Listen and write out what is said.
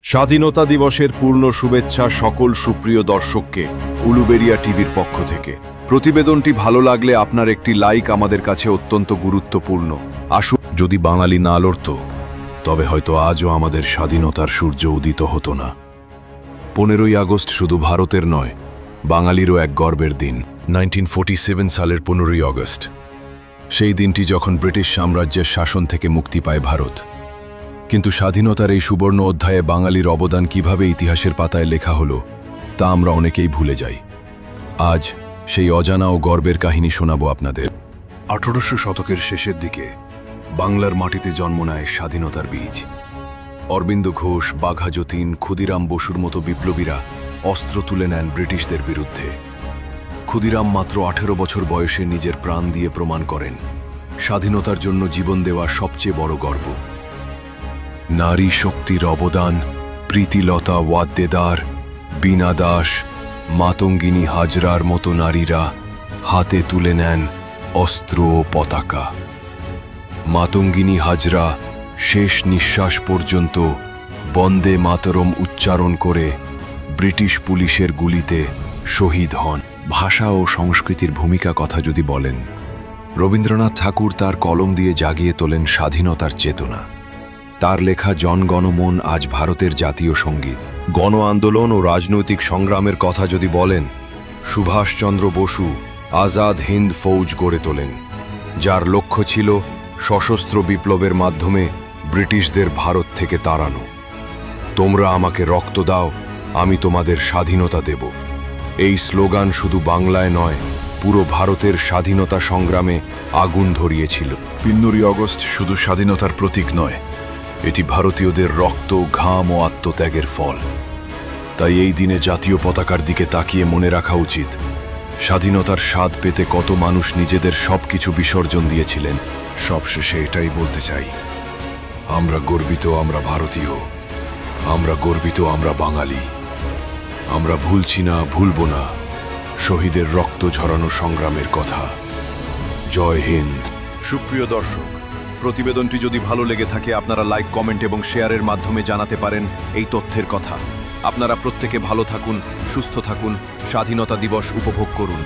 স্বাধীনতা দিবসের পূর্ণ শুভেচ্ছা সকল সুপ্রিয় দর্শককে উলুবেড়িয়া টিভির পক্ষ থেকে। প্রতিবেদনটি ভালো লাগলে আপনার একটি লাইক আমাদের কাছে অত্যন্ত গুরুত্বপূর্ণ। আসুন, যদি বাঙালি না লড়ত তবে হয়তো আজও আমাদের স্বাধীনতার সূর্য উদিত হতো না। 15ই আগস্ট শুধু ভারতের নয়, বাঙালিরও এক গর্বের দিন। 1947 সালের 15ই আগস্ট, সেই দিনটি যখন ব্রিটিশ সাম্রাজ্যের শাসন থেকে মুক্তি পায় ভারত। কিন্তু স্বাধীনতার এই সুবর্ণ অধ্যায়ে বাঙালির অবদান কিভাবে ইতিহাসের পাতায় লেখা হলো তা আমরা অনেকেই ভুলে যাই। আজ সেই অজানা ও গর্বের কাহিনী শোনাবো আপনাদের। 1800 শতকের শেষের দিকে বাংলার মাটিতে জন্ম নেয় স্বাধীনতার বীজ। অরবিন্দ ঘোষ, বাঘা যতীন, ক্ষুদিরাম বসুর মতো বিপ্লবীরা অস্ত্র তুলে নেন ব্রিটিশদের বিরুদ্ধে। ক্ষুদিরাম মাত্র 18 বছর বয়সে নিজের প্রাণ দিয়ে প্রমাণ করেন স্বাধীনতার জন্য জীবন দেওয়া সবচেয়ে বড় গর্ব। নারী শক্তির অবদান প্রীতিলতা ওয়াদ্দেদার, বীণা দাস, মাতঙ্গিনী হাজরার মতো নারীরা হাতে তুলে নেন অস্ত্র ও পতাকা। মাতঙ্গিনী হাজরা শেষ নিঃশ্বাস পর্যন্ত বন্দে মাতরম উচ্চারণ করে ব্রিটিশ পুলিশের গুলিতে শহীদ হন। ভাষা ও সংস্কৃতির ভূমিকা কথা যদি বলেন, রবীন্দ্রনাথ ঠাকুর তার কলম দিয়ে জাগিয়ে তোলেন স্বাধীনতার চেতনা। তার লেখা জনগণমন আজ ভারতের জাতীয় সঙ্গীত। গণ আন্দোলন ও রাজনৈতিক সংগ্রামের কথা যদি বলেন, সুভাষচন্দ্র বসু আজাদ হিন্দ ফৌজ গড়ে তোলেন, যার লক্ষ্য ছিল সশস্ত্র বিপ্লবের মাধ্যমে ব্রিটিশদের ভারত থেকে তাড়ানো। তোমরা আমাকে রক্ত দাও, আমি তোমাদের স্বাধীনতা দেব। এই স্লোগান শুধু বাংলায় নয়, পুরো ভারতের স্বাধীনতা সংগ্রামে আগুন ধরিয়েছিল। 15ই আগস্ট শুধু স্বাধীনতার প্রতীক নয়, এটি ভারতীয়দের রক্ত, ঘাম ও আত্মত্যাগের ফল। তাই এই দিনে জাতীয় পতাকার দিকে তাকিয়ে মনে রাখা উচিত স্বাধীনতার স্বাদ পেতে কত মানুষ নিজেদের সবকিছু বিসর্জন দিয়েছিলেন। সবশেষে এটাই বলতে চাই, আমরা গর্বিত, আমরা ভারতীয়, আমরা গর্বিত, আমরা বাঙালি। আমরা ভুলছি না, ভুলব না শহীদের রক্ত ঝরানো সংগ্রামের কথা। জয় হিন্দ। সুপ্রিয় দর্শক, প্রতিবেদনটি যদি ভালো লেগে থাকে আপনারা লাইক, কমেন্ট এবং শেয়ারের মাধ্যমে জানাতে পারেন এই তথ্যের কথা। আপনারা প্রত্যেকে ভালো থাকুন, সুস্থ থাকুন, স্বাধীনতা দিবস উপভোগ করুন।